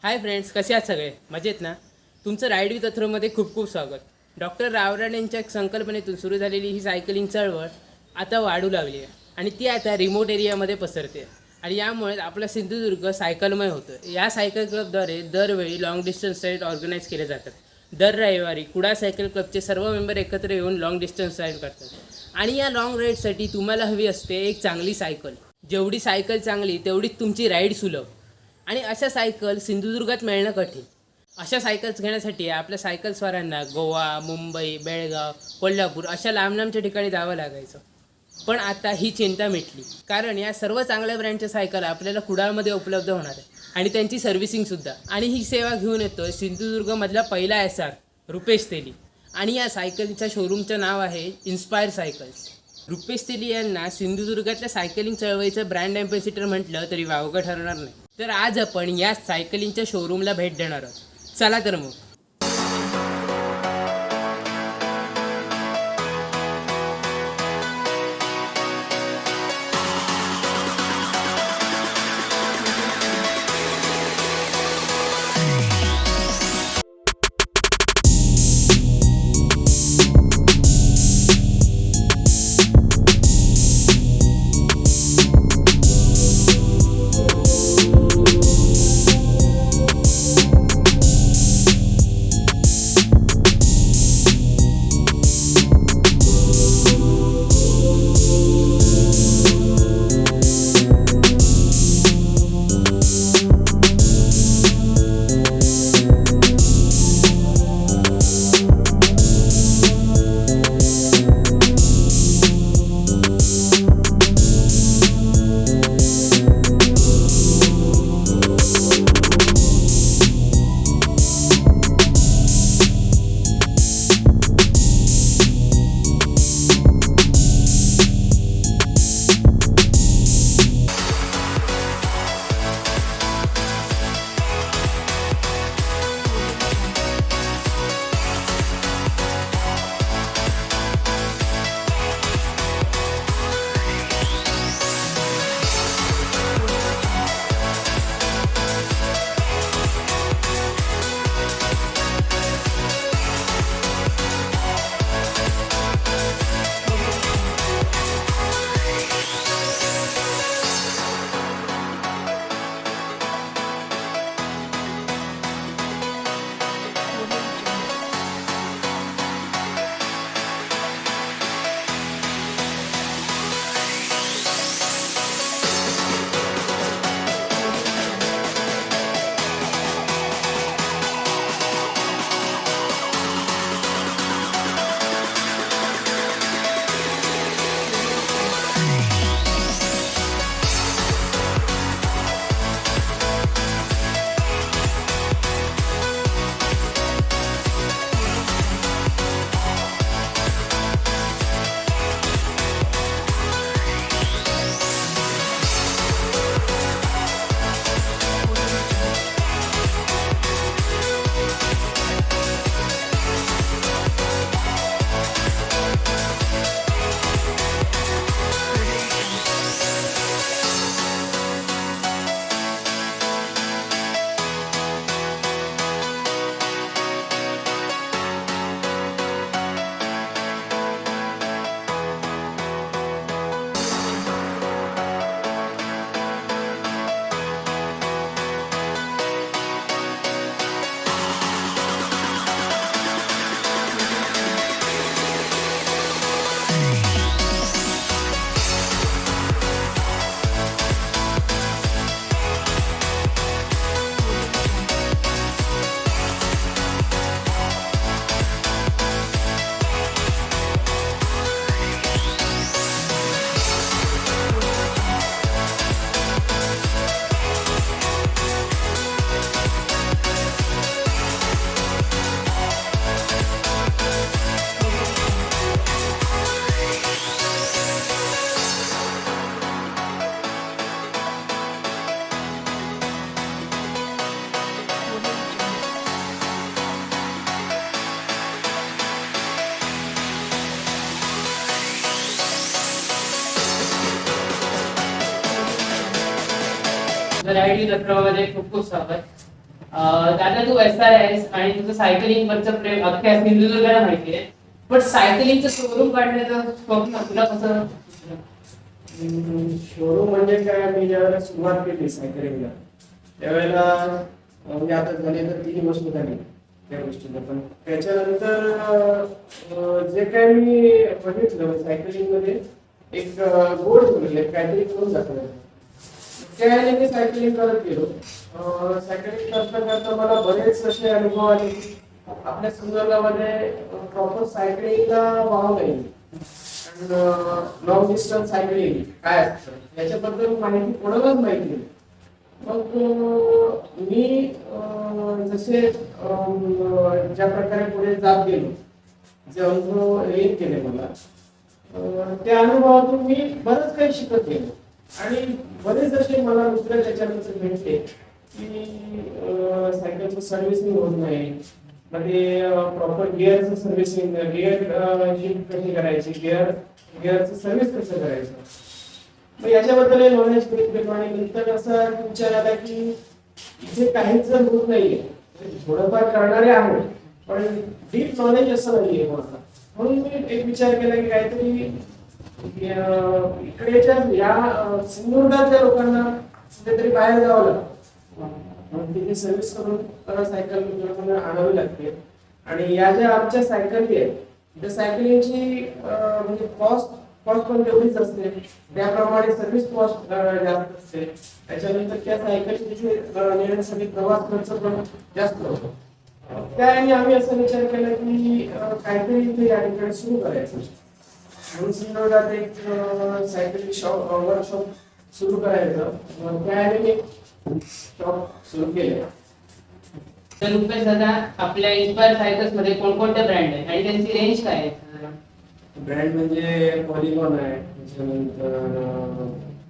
Hi friends, कसे आहात सगळे? मजेत ना? तुमचं राईड विथ अथ्रोमध्ये खूप खूप स्वागत. डॉक्टर रावराण यांच्या संकल्पनेतून सुरू झालेली ही सायकलिंग चळवळ आता वाढू लागली आहे आणि ती आता रिमोट एरियामध्ये पसरते आणि यामुळे आपला सिंधुदुर्ग सायकलमय होतं. या सायकल क्लबद्वारे दरवेळी लाँग डिस्टन्स राईड ऑर्गनाईज केले जातात. दर रविवारी कुडाळ सायकल क्लबचे सर्व मेंबर एकत्र येऊन लाँग डिस्टन्स राईड करतात आणि या लाँग राईडसाठी तुम्हाला हवी असते एक चांगली सायकल. जेवढी सायकल चांगली तेवढीच तुमची राईड सुलभ. आणि अशा सायकल सिंधुदुर्गात मिळणं कठीण. अशा सायकल्स घेण्यासाठी आपल्या सायकलस्वारांना गोवा, मुंबई, बेळगाव, कोल्हापूर अशा लांब लांबच्या ठिकाणी जावं लागायचं. पण आता ही चिंता मिटली, कारण या सर्व चांगल्या ब्रँडच्या सायकल आपल्याला कुडाळमध्ये उपलब्ध होणार आहे आणि त्यांची सर्व्हिसिंगसुद्धा. आणि ही सेवा घेऊन येतो सिंधुदुर्गमधला पहिला SR रुपेश तेली. आणि या सायकलच्या शोरूमचं नाव आहे इन्स्पायर सायकल्स. रुपेश तेली यांना सिंधुदुर्गातल्या सायकलिंग चळवळीचं ब्रँड ॲम्बॅसिडर म्हटलं तरी वावगं ठरणार नाही. तर आज आपण या सायकलिंगच्या शोरूमला भेट देणार आहोत. चला तर मग. तर राईड विथ अथ्रोमध्ये खूप खूप स्वागत. दादा तू एसआर आहेस आणि तुझं सायकलिंग वरचं प्रेम अख्ख्या सिंधुदुर्गाला माहिती आहे. पण सायकलिंगचं शोरूम काढण्याचं स्वप्न तुला कसं? शोरूम म्हणजे काय, मी ज्यावेळेला सुरुवात केली सायकलिंगला त्यावेळेला म्हणजे आता झाले तर 3 वर्ष झाली त्या गोष्टीला. पण त्याच्यानंतर जे काय मी बघितलं सायकलिंग मध्ये एक गोड ठेवलेलं काहीतरी करून जातं. त्याने मी सायकलिंग करत गेलो. सायकलिंग करता करता मला बरेच असे अनुभव आले की आपल्या संदर्भामध्ये प्रॉपर सायकलिंगला वाव नाही. लॉंग डिस्टन्स सायकलिंग काय असतं याच्याबद्दल माहिती कोणालाच माहिती नाही. मग मी जसे ज्या प्रकारे पुढे जात गेलो, जे अनुभव येत गेले मला, त्या अनुभवातून मी बरंच काही शिकत गेलो. आणि बरेच असे मला दुसऱ्या त्याच्यानंतर भेटले की सायकलचं सर्व्हिसिंग होत नाही, मध्ये प्रॉपर गिअरचं सर्व्हिसिंग, गिअर शिफ्ट कशी करायची, गिअरचं सर्व्हिस कसं करायचं. मग याच्याबद्दल नॉलेज भेटलं. आणि नंतर असा विचार आला की इथे काहीच जर होत नाहीये, थोडंफार करणारे आहेत पण डीप नॉलेज असं नाहीये मला. म्हणून मी एक विचार केला की काहीतरी इकडेच्या या सिंधुदुर्गातल्या लोकांना कुठेतरी बाहेर जावं लागतं. मग तिथे सर्व्हिस करून सायकल आणावी लागते. आणि या ज्या आमच्या सायकली आहेत त्या सायकलिंगची म्हणजे कॉस्ट पण तेवढीच असते, त्याप्रमाणे सर्व्हिस कॉस्ट जास्त असते. त्याच्यानंतर त्या सायकल तिथे नेण्यासाठी प्रवास खर्च पण जास्त होतो. त्याने आम्ही असा विचार केला की काहीतरी इथे या ठिकाणी सुरू करायचं. म्हणून सिंधुदुर्गात एक सायकलिंग वर्कशॉप सुरू करायचं. त्याने मी शॉप सुरू केले. तर रुपेश दादा, आपल्या इन्स्पायर सायकल्स मध्ये कोणकोणते ब्रँड आहेत आणि त्यांची रेंज काय आहे? ब्रँड म्हणजे पॉलिगॉन आहे, त्याच्यानंतर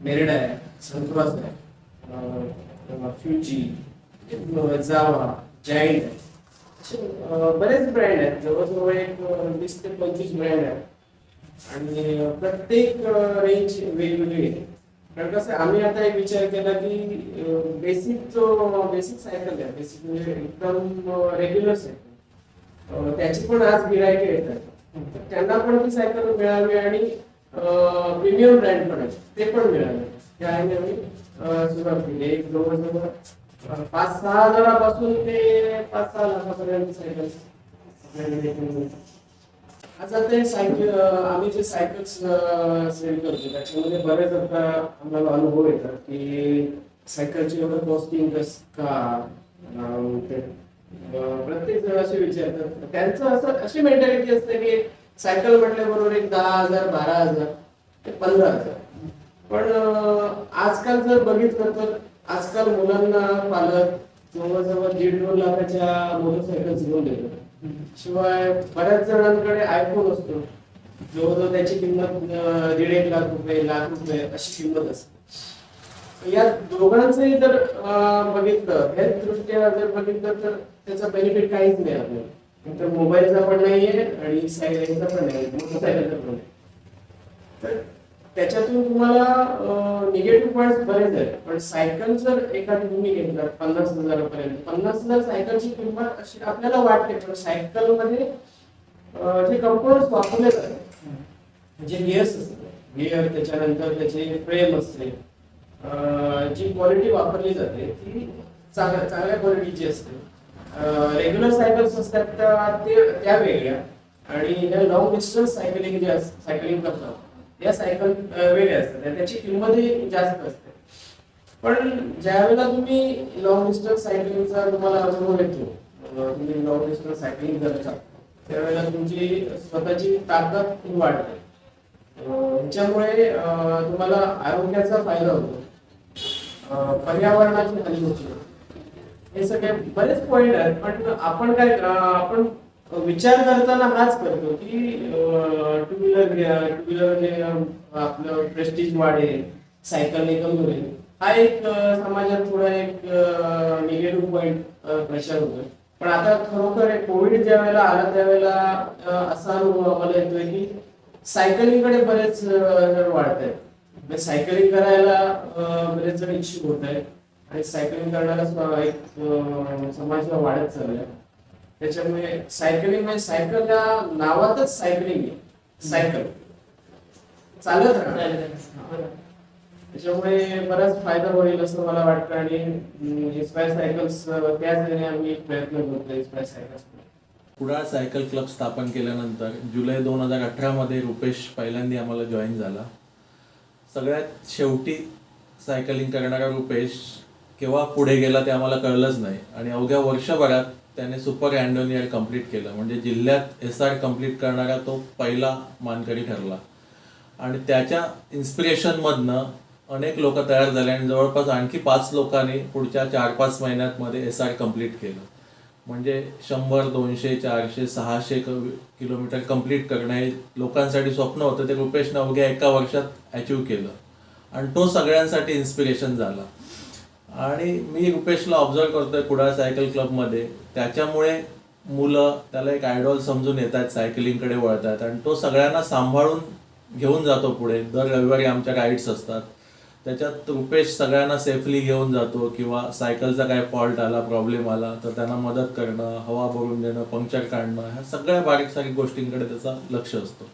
मेरिड आहे, सनक्रॉस आहे, फ्युजी, जावा, जायंट आहे. असे बरेच ब्रँड आहेत. जवळजवळ एक 20 ते 25 ब्रँड आहेत. आणि प्रत्येक रेंज वेगवेगळी आहे. कारण कसं आम्ही आता एक विचार केला की बेसिक सायकल आहे, बेसिक म्हणजे एकदम रेग्युलर सायकल, त्याची पण आज गिरायके येतात. त्यांना पण ती सायकल मिळावी आणि प्रीमियम ब्रँड पण आहे ते पण मिळावे. त्या आम्ही सुरुवात केली. एक जवळजवळ 5-6 हजारापासून ते 5-6 लाखापर्यंत सायकल. आता ते सायकल आम्ही जे सायकल्स सेल करतो त्याच्यामध्ये बरेच आता आम्हाला अनुभव येतात की सायकलची एवढं कॉस्टिंग कसं का. प्रत्येक जण असे विचारतात. त्यांचं असं अशी मेंटॅलिटी असते की सायकल म्हटल्याबरोबर एक 10,000, 12,000 ते 15,000. पण आजकाल जर बघितलं तर आजकाल मुलांना पालक जवळजवळ 1.5-2 लाखाच्या मोटरसायकल्स घेऊन देतात. शिवाय बऱ्याच जणांकडे आयफोन असतो, जवळजवळ त्याची किंमत 1.5 लाख रुपये, लाख रुपये अशी किंमत असते. या दोघांचंही जर बघितलं, हेल्थ दृष्ट्या जर बघितलं तर त्याचा बेनिफिट काहीच नाही आपल्याला. तर मोबाईलचा पण नाहीये आणि सायकलचा पण नाही, मोटरसायकलचा पण नाही. तर त्याच्यातून तुम्हाला निगेटिव्ह पॉईंट्स बरेच आहेत. पण सायकल जर एखादी तुम्ही घेतला 50,000 पर्यंत, 50,000 सायकलची किंमत अशी आपल्याला वाटते. पण सायकल मध्ये जे कंपोनंट्स वापरले जातात, म्हणजे गिअर्स असतात, गिअर, त्याच्यानंतर त्याचे फ्रेम असते, जी क्वालिटी वापरली जाते ती चांगल्या क्वालिटीची असते. रेग्युलर सायकल्स असतात त्या वेगळ्या. आणि ह्या लॉंग डिस्टन्स सायकलिंग करतात या सायकल वेगळ्या असतात, त्याची किंमतही जास्त असते. पण ज्यावेळेला तुम्ही लॉंग डिस्टन्स सायकलिंगचा तुम्हाला अनुभव येतो, तुम्ही लॉंग डिस्टन्स सायकलिंग करता त्यावेळेला तुमची स्वतःची ताकद वाढते. ह्याच्यामुळे तुम्हाला आरोग्याचा फायदा होतो, पर्यावरणाची हानी होते. हे सगळे बरेच पॉइंट आहेत. पण आपण विचार करताना हाच करतो की टू व्हीलर आपलं प्रेस्टिज वाढेल, सायकलने कमी होईल. हा एक समाजात थोडा एक निगेटिव्ह पॉइंट प्रचार होतोय. पण आता खरोखर कोविड ज्या वेळेला आला त्यावेळेला असा अनुभव आम्हाला येतोय की सायकलिंगकडे बरेच जण वाढत आहेत. सायकलिंग करायला बरेच जण इच्छुक होत आहेत. आणि सायकलिंग करणारा एक समाज वाढत चाललाय. त्याच्यामुळे सायकलिंग म्हणजे सायकल या नावातच सायकलिंग आहे. सायकल चालत राहणार. त्याच्यामुळे बराच फायदा होईल असं मला वाटतं. आणि इन्स्पायर सायकल्स त्याच आम्ही प्रयत्न करतो. Inspire cycles Kudal cycle club स्थापन केल्यानंतर जुलै 2018 मध्ये रुपेश पहिल्यांदा आम्हाला जॉईन झाला. सगळ्यात शेवटी सायकलिंग करणारा रुपेश केव्हा पुढे गेला ते आम्हाला कळलंच नाही. आणि अवघ्या वर्षभरात त्याने सुपर रँडोनियर कंप्लीट केलं. म्हणजे जिल्ह्यात SR कंप्लीट करणारा तो पहिला मानकरी ठरला. आणि त्याच्या इन्स्पिरेशनमधनं अनेक लोक तयार झाले आणि जवळपास आणखी 5 लोकांनी पुढच्या 4-5 महिन्यात SR कंप्लीट केलं. म्हणजे 100, 200, 400, 600 किलोमीटर कंप्लीट करणं हे लोकांसाठी स्वप्न होतं. ते रुपेशनं अवघ्या एका वर्षात अचीव केलं आणि तो सगळ्यांसाठी इन्स्पिरेशन झाला. आणि मी रुपेशला ऑब्झर्व करतोय कुडाळ सायकल क्लबमध्ये. त्याच्यामुळे मुलं त्याला एक आयडॉल समजून येत आहेत, सायकलिंगकडे वळतात आणि तो सगळ्यांना सांभाळून घेऊन जातो पुढे. दर रविवारी आमच्या राईड्स असतात, त्याच्यात रुपेश सगळ्यांना सेफली घेऊन जातो. किंवा सायकलचा काय फॉल्ट आला, प्रॉब्लेम आला तर त्यांना मदत करणं, हवा भरून देणं, पंक्चर काढणं, ह्या सगळ्या बारीक सारीक गोष्टींकडे त्याचा लक्ष असतो.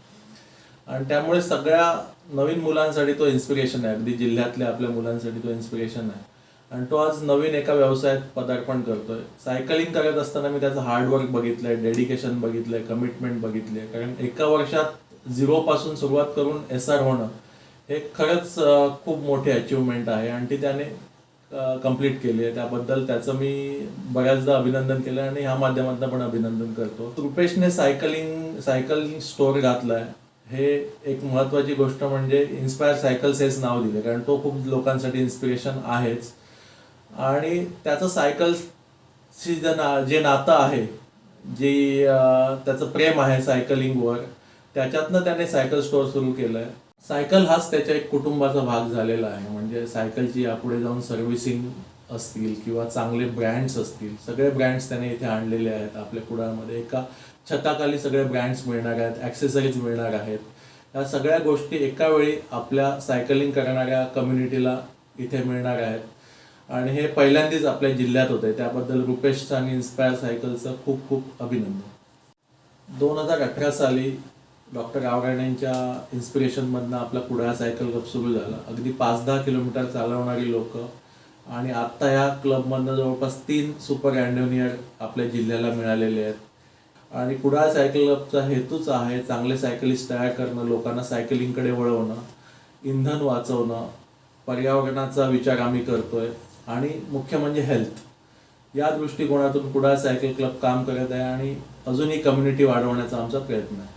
आणि त्यामुळे सगळ्या नवीन मुलांसाठी तो इन्स्पिरेशन आहे. अगदी जिल्ह्यातल्या आपल्या मुलांसाठी तो इन्स्पिरेशन आहे. आणि तो आज नवीन एका व्यवसायात पदार्पण करतोय. सायकलिंग करत असताना मी त्याचं हार्डवर्क बघितलंय, डेडिकेशन बघितलंय, कमिटमेंट बघितले. कारण एका वर्षात 0 पासून सुरुवात करून SR होणं हे खरंच खूप मोठी अचिव्हमेंट आहे. आणि ती त्याने कंप्लीट केली आहे. त्याबद्दल त्याचं मी बऱ्याचदा अभिनंदन केलं आणि ह्या माध्यमातून पण अभिनंदन करतो. रुपेशने सायकलिंग स्टोअर घातलाय. हे एक महत्त्वाची गोष्ट म्हणजे इन्स्पायर सायकल्स हेच नाव दिले, कारण तो खूप लोकांसाठी इन्स्पिरेशन आहेच. आणि त्याचं सायकल्सची जे नातं आहे, जे त्याचं प्रेम आहे सायकलिंगवर, त्याच्यातनं त्याने सायकल स्टोअर सुरू केलं आहे. सायकल हाच त्याच्या एक कुटुंबाचा भाग झालेला आहे. म्हणजे सायकलची यापुढे जाऊन सर्व्हिसिंग असतील किंवा चांगले ब्रँड्स असतील, सगळे ब्रँड्स त्याने इथे आणलेले आहेत. आपल्या कुडाळमध्ये एका छताखाली सगळे ब्रँड्स मिळणार आहेत, ॲक्सेसरीज मिळणार आहेत. या सगळ्या गोष्टी एका वेळी आपल्या सायकलिंग करणाऱ्या कम्युनिटीला इथे मिळणार आहेत. आणि हे पहिल्यांदाच आपल्या जिल्ह्यात होते. त्याबद्दल रुपेशचं आणि इन्स्पायर सायकलचं खूप खूप अभिनंदन. 2018 साली डॉक्टर रावराणेंच्या इन्स्पिरेशनमधनं आपला कुडाळ सायकल क्लब सुरू झाला. अगदी 5-10 किलोमीटर चालवणारी लोक. आणि आत्ता ह्या क्लबमधनं जवळपास 3 सुपर रँडोनियर आपल्या जिल्ह्याला मिळालेले आहेत. आणि कुडाळ सायकल क्लबचा हेतूच आहे चांगले सायकलिस्ट तयार करणं, लोकांना सायकलिंगकडे वळवणं, इंधन वाचवणं, पर्यावरणाचा विचार आम्ही करतोय आणि मुख्य म्हणजे हेल्थ. या दृष्टिकोनातून कुडाळ सायकल क्लब काम करत आहे आणि अजूनही कम्युनिटी वाढवण्याचा आमचा प्रयत्न आहे.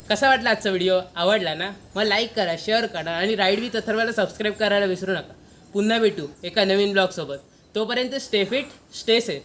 कसा वाटला आजचा व्हिडिओ? आवडला ना? मग लाईक करा, शेअर करा आणि राईड विथ अथर्वला सबस्क्राईब करायला विसरू नका. पुन्हा भेटू एका नवीन ब्लॉगसोबत. तोपर्यंत स्टे फिट, स्टे सेफ.